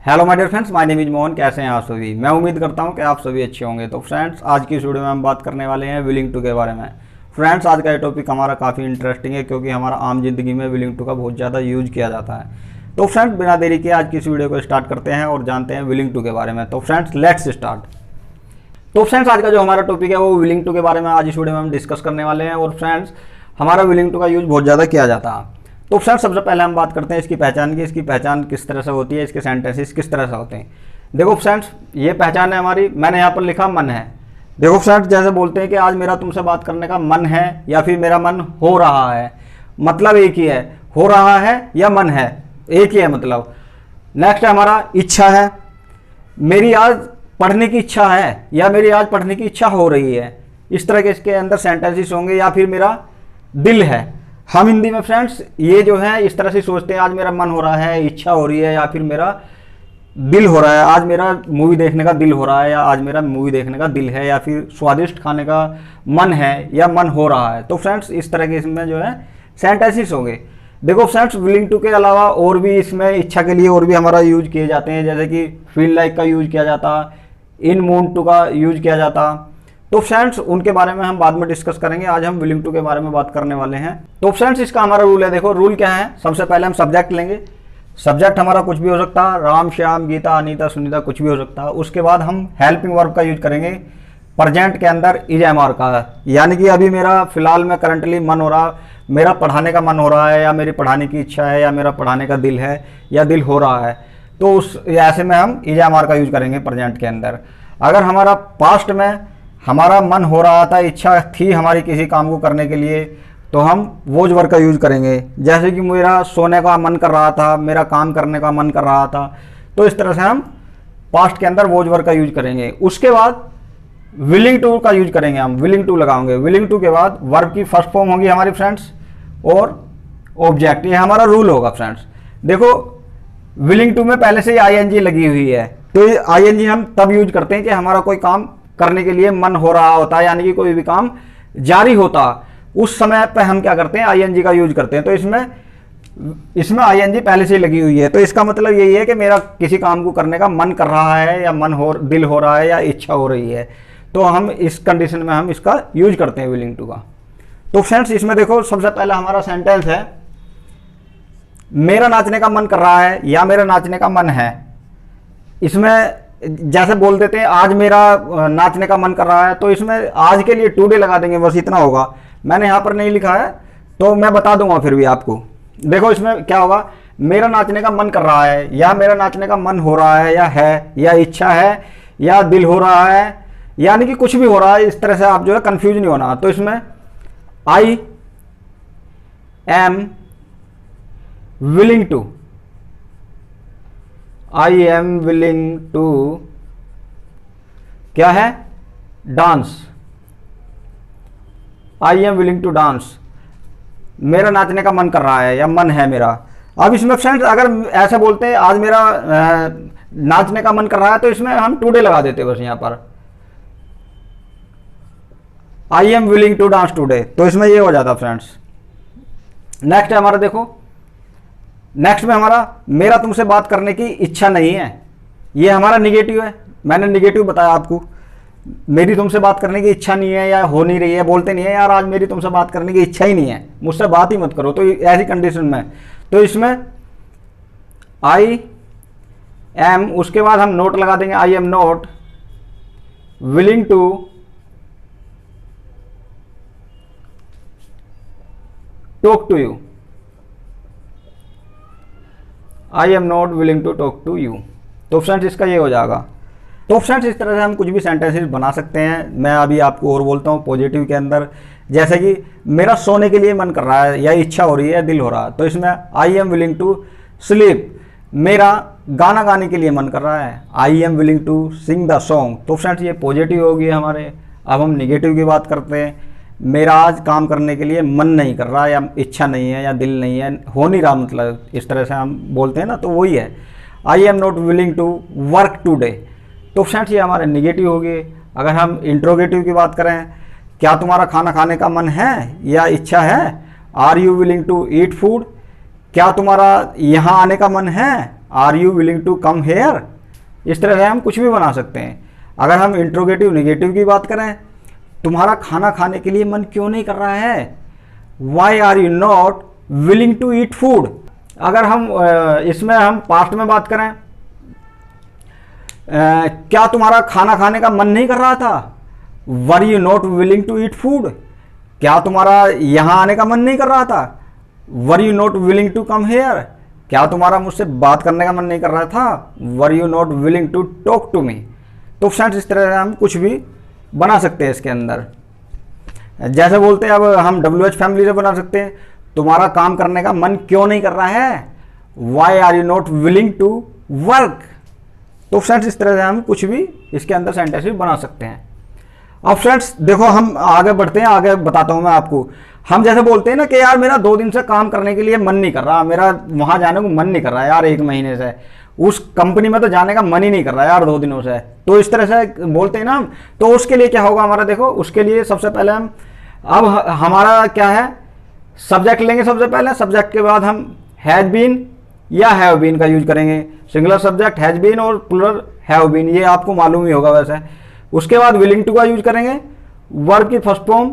Hello my dear friends, my name is Mohan. कैसे हैं आप सभी? मैं उम्मीद करता हूं कि आप सभी अच्छे होंगे। तो फ्रेंड्स, आज की इस वीडियो में हम बात करने वाले हैं विलिंग टू के बारे में। फ्रेंड्स, आज का ये टॉपिक हमारा काफ़ी इंटरेस्टिंग है क्योंकि हमारा आम जिंदगी में विलिंग टू का बहुत ज़्यादा यूज किया जाता है। तो फ्रेंड्स, बिना देरी के आज की इस वीडियो को स्टार्ट करते हैं और जानते हैं विलिंग टू के बारे में। तो फ्रेंड्स, लेट्स स्टार्ट। तो फ्रेंड्स, आज का जो हमारा टॉपिक है वो विलिंग टू के बारे में आज इस वीडियो में हम डिस्कस करने वाले हैं। और फ्रेंड्स, हमारा विलिंग टू का यूज बहुत ज़्यादा किया जाता है। तो फ्रेंड्स, सबसे पहले हम बात करते हैं इसकी पहचान की। इसकी पहचान किस तरह से होती है, इसके सेंटेंसेस किस तरह से होते हैं। देखो फ्रेंड्स, ये पहचान है हमारी। मैंने यहाँ पर लिखा मन है। देखो फ्रेंड्स, जैसे बोलते हैं कि आज मेरा तुमसे बात करने का मन है या फिर मेरा मन हो रहा है, मतलब एक ही है। हो रहा है या मन है, एक ही है मतलब। नेक्स्ट है हमारा इच्छा है। मेरी आज पढ़ने की इच्छा है या मेरी आज पढ़ने की इच्छा हो रही है। इस तरह के इसके अंदर सेंटेंसेस होंगे। या फिर मेरा दिल है। हम हिंदी में फ्रेंड्स ये जो है इस तरह से सोचते हैं, आज मेरा मन हो रहा है, इच्छा हो रही है, या फिर मेरा दिल हो रहा है, आज मेरा मूवी देखने का दिल हो रहा है, या आज मेरा मूवी देखने का दिल है, या फिर स्वादिष्ट खाने का मन है या मन हो रहा है। तो फ्रेंड्स, इस तरह के इसमें जो है सेंटेंसेस होंगे। देखो फ्रेंड्स, विलिंग टू के अलावा और भी इसमें इच्छा के लिए और भी हमारा यूज किए जाते हैं। जैसे कि फील लाइक का यूज किया जाता, इन मूड टू का यूज किया जाता। तो फ्रेंड्स, उनके बारे में हम बाद में डिस्कस करेंगे। आज हम विलिंग टू के बारे में बात करने वाले हैं। तो फ्रेंड्स, इसका हमारा रूल है। देखो रूल क्या है। सबसे पहले हम सब्जेक्ट लेंगे। सब्जेक्ट हमारा कुछ भी हो सकता है, राम श्याम गीता अनीता सुनीता, कुछ भी हो सकता है। उसके बाद हम हेल्पिंग वर्ब का यूज करेंगे प्रेजेंट के अंदर इज एम आर का, यानी कि अभी मेरा फिलहाल में करंटली मन हो रहा, मेरा पढ़ाने का मन हो रहा है, या मेरी पढ़ाने की इच्छा है, या मेरा पढ़ाने का दिल है, या दिल हो रहा है। तो उस ऐसे में हम इज एम आर का यूज करेंगे प्रेजेंट के अंदर। अगर हमारा पास्ट में हमारा मन हो रहा था, इच्छा थी हमारी किसी काम को करने के लिए, तो हम वोज वर्ब का यूज करेंगे। जैसे कि मेरा सोने का मन कर रहा था, मेरा काम करने का मन कर रहा था, तो इस तरह से हम पास्ट के अंदर वोज वर्ब का यूज करेंगे। उसके बाद विलिंग टू का यूज करेंगे। हम विलिंग टू लगाएंगे। विलिंग टू के बाद वर्ब की फर्स्ट फॉर्म होगी हमारी फ्रेंड्स, और ऑब्जेक्ट। ये हमारा रूल होगा फ्रेंड्स। देखो विलिंग टू में पहले से ही आईएनजी लगी हुई है, तो ये आईएनजी हम तब यूज करते हैं कि हमारा कोई काम करने के लिए मन हो रहा होता है, यानी कि कोई भी काम जारी होता, उस समय पे हम क्या करते हैं, आईएनजी का यूज करते हैं। तो इसमें आईएनजी पहले से ही लगी हुई है। तो इसका मतलब यही है कि मेरा किसी काम को करने का मन कर रहा है, या दिल हो रहा है, या इच्छा हो रही है। तो हम इस कंडीशन में हम इसका यूज करते हैं विलिंग टू का। तो फ्रेंड्स, इसमें देखो सबसे पहला हमारा सेंटेंस है, मेरा नाचने का मन कर रहा है या मेरा नाचने का मन है। इसमें जैसे बोल देते हैं आज मेरा नाचने का मन कर रहा है, तो इसमें आज के लिए टुडे लगा देंगे, बस इतना होगा। मैंने यहाँ पर नहीं लिखा है तो मैं बता दूंगा फिर भी आपको। देखो इसमें क्या होगा, मेरा नाचने का मन कर रहा है, या मेरा नाचने का मन हो रहा है, या इच्छा है, या दिल हो रहा है, यानी कि कुछ भी हो रहा है। इस तरह से आप जो है कंफ्यूज नहीं होना। तो इसमें I am willing to, I am willing to क्या है, dance. I am willing to dance, मेरा नाचने का मन कर रहा है या मन है मेरा। अब इसमें फ्रेंड्स अगर ऐसे बोलते हैं आज मेरा नाचने का मन कर रहा है, तो इसमें हम टुडे लगा देते बस यहाँ पर, I am willing to dance today. तो इसमें ये हो जाता फ्रेंड्स। नेक्स्ट है हमारा, देखो नेक्स्ट में हमारा मेरा तुमसे बात करने की इच्छा नहीं है। ये हमारा निगेटिव है। मैंने निगेटिव बताया आपको। मेरी तुमसे बात करने की इच्छा नहीं है या हो नहीं रही है, बोलते नहीं है यार आज मेरी तुमसे बात करने की इच्छा ही नहीं है, मुझसे बात ही मत करो। तो ऐसी कंडीशन में तो इसमें आई एम, उसके बाद हम नोट लगा देंगे, I am not willing to talk to you, I am not willing to talk to you. तो फ्रेंड्स इसका ये हो जाएगा। तो फ्रेंड्स इस तरह से हम कुछ भी सेंटेंसेस बना सकते हैं। मैं अभी आपको और बोलता हूँ पॉजिटिव के अंदर, जैसे कि मेरा सोने के लिए मन कर रहा है, या इच्छा हो रही है, दिल हो रहा है। तो इसमें I am willing to sleep, मेरा गाना गाने के लिए मन कर रहा है, I am willing to sing the song. तो फ्रेंड्स ये पॉजिटिव हो गई हमारे। अब हम निगेटिव की बात करते हैं। मेरा आज काम करने के लिए मन नहीं कर रहा, या इच्छा नहीं है, या दिल नहीं है, हो नहीं रहा, मतलब इस तरह से हम बोलते हैं ना, तो वही है I am not willing to work today. तो फ्रेंड्स ये हमारे निगेटिव हो गए। अगर हम इंट्रोगेटिव की बात करें, क्या तुम्हारा खाना खाने का मन है या इच्छा है, are you willing to eat food, क्या तुम्हारा यहाँ आने का मन है, are you willing to come here. इस तरह से हम कुछ भी बना सकते हैं। अगर हम इंट्रोगेटिव नेगेटिव की बात करें, तुम्हारा खाना खाने के लिए मन क्यों नहीं कर रहा है, why are you not willing to eat food. अगर हम इसमें हम पास्ट में बात करें, क्या तुम्हारा खाना खाने का मन नहीं कर रहा था, were you not willing to eat food. क्या तुम्हारा यहाँ आने का मन नहीं कर रहा था, were you not willing to come here. क्या तुम्हारा मुझसे बात करने का मन नहीं कर रहा था, were you not willing to talk to me. तो फ्रेंड्स इस तरह से हम कुछ भी बना सकते हैं इसके अंदर। जैसे बोलते हैं, अब हम WH फैमिली से बना सकते हैं, तुम्हारा काम करने का मन क्यों नहीं कर रहा है, why are you not willing to work. तो फ्रेंड्स इस तरह से हम कुछ भी इसके अंदर सेंटेंसेस बना सकते हैं। अब फ्रेंड्स देखो, हम आगे बढ़ते हैं, आगे बताता हूं मैं आपको। हम जैसे बोलते हैं ना कि यार मेरा 2 दिन से काम करने के लिए मन नहीं कर रहा, मेरा वहां जाने को मन नहीं कर रहा यार, 1 महीने से उस कंपनी में तो जाने का मन ही नहीं कर रहा यार 2 दिनों से। तो इस तरह से बोलते हैं ना हम। तो उसके लिए क्या होगा हमारा, देखो उसके लिए सबसे पहले हम, अब हमारा क्या है, सब्जेक्ट लेंगे सबसे पहले। सब्जेक्ट के बाद हम हैज बीन या हैव बीन का यूज करेंगे। सिंगुलर सब्जेक्ट हैज बीन और प्लुरल हैव बीन, ये आपको मालूम ही होगा वैसे। उसके बाद विलिंग टू का यूज करेंगे, वर्ब की फर्स्ट फॉर्म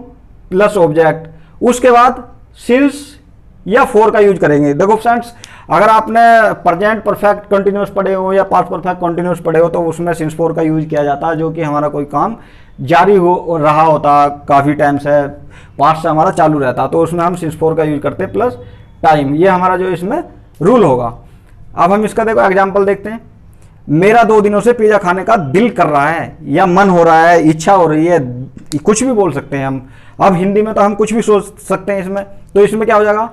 प्लस ऑब्जेक्ट। उसके बाद सिंस या फॉर का यूज करेंगे। देखो फ्रेंड्स, अगर आपने प्रेजेंट परफेक्ट कंटिन्यूअस पढ़े हो या पास्ट परफेक्ट कंटिन्यूअस पढ़े हो तो उसमें सिंस फॉर का यूज किया जाता है, जो कि हमारा कोई काम जारी हो रहा होता काफ़ी टाइम से, पास्ट से हमारा चालू रहता, तो उसमें हम सिंस फॉर का यूज करते हैं प्लस टाइम। ये हमारा जो इसमें रूल होगा। अब हम इसका देखो एग्जाम्पल देखते हैं। मेरा 2 दिनों से पिज़्ज़ा खाने का दिल कर रहा है, या मन हो रहा है, इच्छा हो रही है, कुछ भी बोल सकते हैं हम। अब हिंदी में तो हम कुछ भी सोच सकते हैं इसमें। तो इसमें क्या हो जाएगा,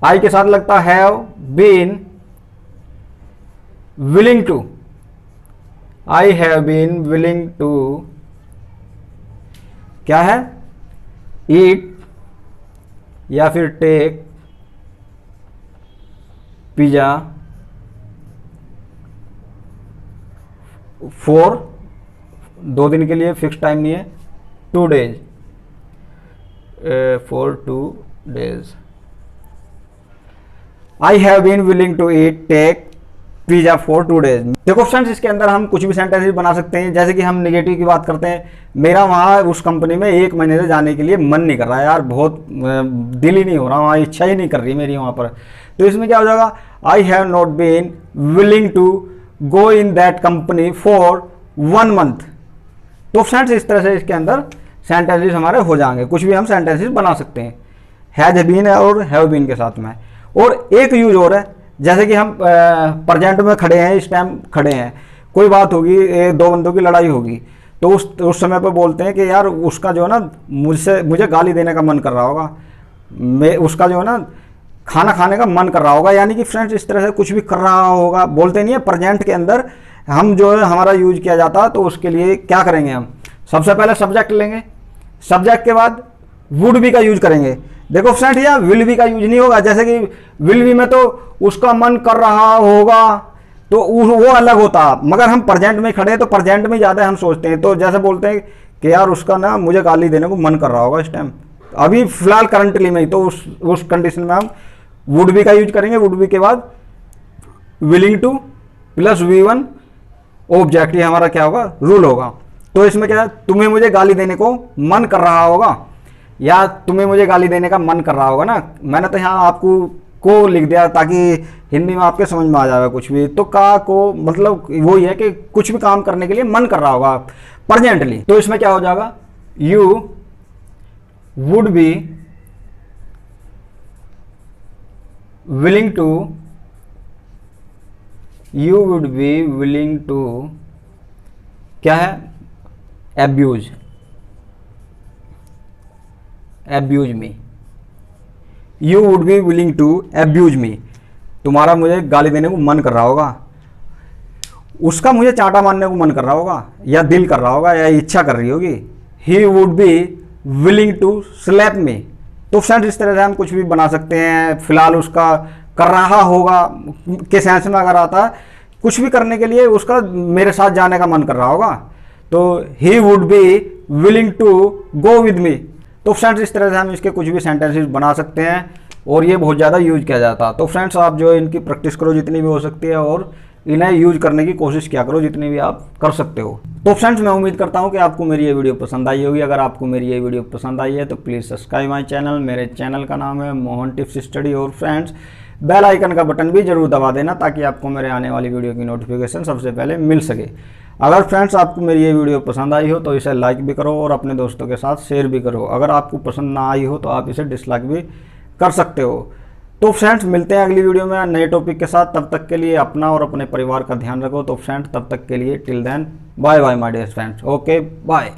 आई के साथ लगता have been willing to, I have been willing to क्या है, ईट या फिर टेक पिज़्ज़ा फॉर 2 दिन के लिए, फिक्स टाइम नहीं है, 2 days, for 2 days. I have been willing to eat take pizza for 2 days. देखो फ्रेंड्स, इसके अंदर हम कुछ भी सेंटेंसेस बना सकते हैं। जैसे कि हम निगेटिव की बात करते हैं, मेरा वहाँ उस कंपनी में 1 महीने से जाने के लिए मन नहीं कर रहा है यार, बहुत दिल ही नहीं हो रहा, वहाँ इच्छा ही नहीं कर रही मेरी वहाँ पर। तो इसमें क्या हो जाएगा, I have not been willing to go in that company for 1 month. तो फ्रेंड्स इस तरह से इसके अंदर सेंटेंसेस हमारे हो जाएंगे। कुछ भी हम सेंटेंसेस बना सकते हैं हैज बीन और हैव बीन के साथ में। और एक यूज और है, जैसे कि हम प्रेजेंट में खड़े हैं, इस टाइम खड़े हैं, कोई बात होगी, 2 बंदों की लड़ाई होगी, तो उस समय पर बोलते हैं कि यार उसका जो है ना मुझे गाली देने का मन कर रहा होगा, उसका जो है ना खाना खाने का मन कर रहा होगा। यानी कि फ्रेंड्स इस तरह से कुछ भी कर रहा होगा, बोलते नहीं है प्रेजेंट के अंदर हम जो है हमारा यूज किया जाता है। तो उसके लिए क्या करेंगे, हम सबसे पहले सब्जेक्ट लेंगे, सब्जेक्ट के बाद वुड बी का यूज करेंगे। देखो फ्रेंड, यह विल बी का यूज नहीं होगा। जैसे कि विल बी में तो उसका मन कर रहा होगा, तो वो अलग होता, मगर हम प्रेजेंट में खड़े हैं तो प्रेजेंट में ज़्यादा हम सोचते हैं। तो जैसे बोलते हैं कि यार उसका ना मुझे गाली देने को मन कर रहा होगा इस टाइम, अभी फिलहाल करंटली में ही, तो उस कंडीशन में हम वुड बी का यूज करेंगे। वुड बी के बाद willing two plus V1 object, ये हमारा क्या होगा, रूल होगा। तो इसमें क्या है, तुम्हें मुझे गाली देने को मन कर रहा होगा, या तुम्हें मुझे गाली देने का मन कर रहा होगा ना। मैंने तो यहाँ आपको को लिख दिया ताकि हिंदी में आपके समझ में आ जाएगा कुछ भी। तो का को मतलब वो ही है कि कुछ भी काम करने के लिए मन कर रहा होगा प्रेजेंटली। तो इसमें क्या हो जाएगा, you would be willing to, you would be willing to क्या है, abuse me, you would be willing to abuse me, तुम्हारा मुझे गाली देने को मन कर रहा होगा, उसका मुझे चांटा मारने को मन कर रहा होगा, या दिल कर रहा होगा, या इच्छा कर रही होगी। He would be willing to slap me. तो फ्रेंड्स इस तरह से हम कुछ भी बना सकते हैं। फिलहाल उसका कर रहा होगा के सेंस में अगर आता है, कुछ भी करने के लिए उसका मेरे साथ जाने का मन कर रहा होगा, तो he would be willing to go with me. तो फ्रेंड्स इस तरह से हम इसके कुछ भी सेंटेंसेस बना सकते हैं। और ये बहुत ज़्यादा यूज किया जाता है। तो फ्रेंड्स आप जो है इनकी प्रैक्टिस करो जितनी भी हो सकती है और इन्हें यूज करने की कोशिश किया करो जितनी भी आप कर सकते हो। तो फ्रेंड्स मैं उम्मीद करता हूँ कि आपको मेरी ये वीडियो पसंद आई होगी। अगर आपको मेरी ये वीडियो पसंद आई है तो प्लीज़ सब्सक्राइब माई चैनल। मेरे चैनल का नाम है मोहन टिप्स स्टडी। और फ्रेंड्स बेल आइकन का बटन भी जरूर दबा देना ताकि आपको मेरे आने वाली वीडियो की नोटिफिकेशन सबसे पहले मिल सके। अगर फ्रेंड्स आपको मेरी ये वीडियो पसंद आई हो तो इसे लाइक भी करो और अपने दोस्तों के साथ शेयर भी करो। अगर आपको पसंद ना आई हो तो आप इसे डिसलाइक भी कर सकते हो। तो फ्रेंड्स मिलते हैं अगली वीडियो में नए टॉपिक के साथ। तब तक के लिए अपना और अपने परिवार का ध्यान रखो। तो फ्रेंड्स तब तक के लिए till then bye bye my dear friends. Okay bye.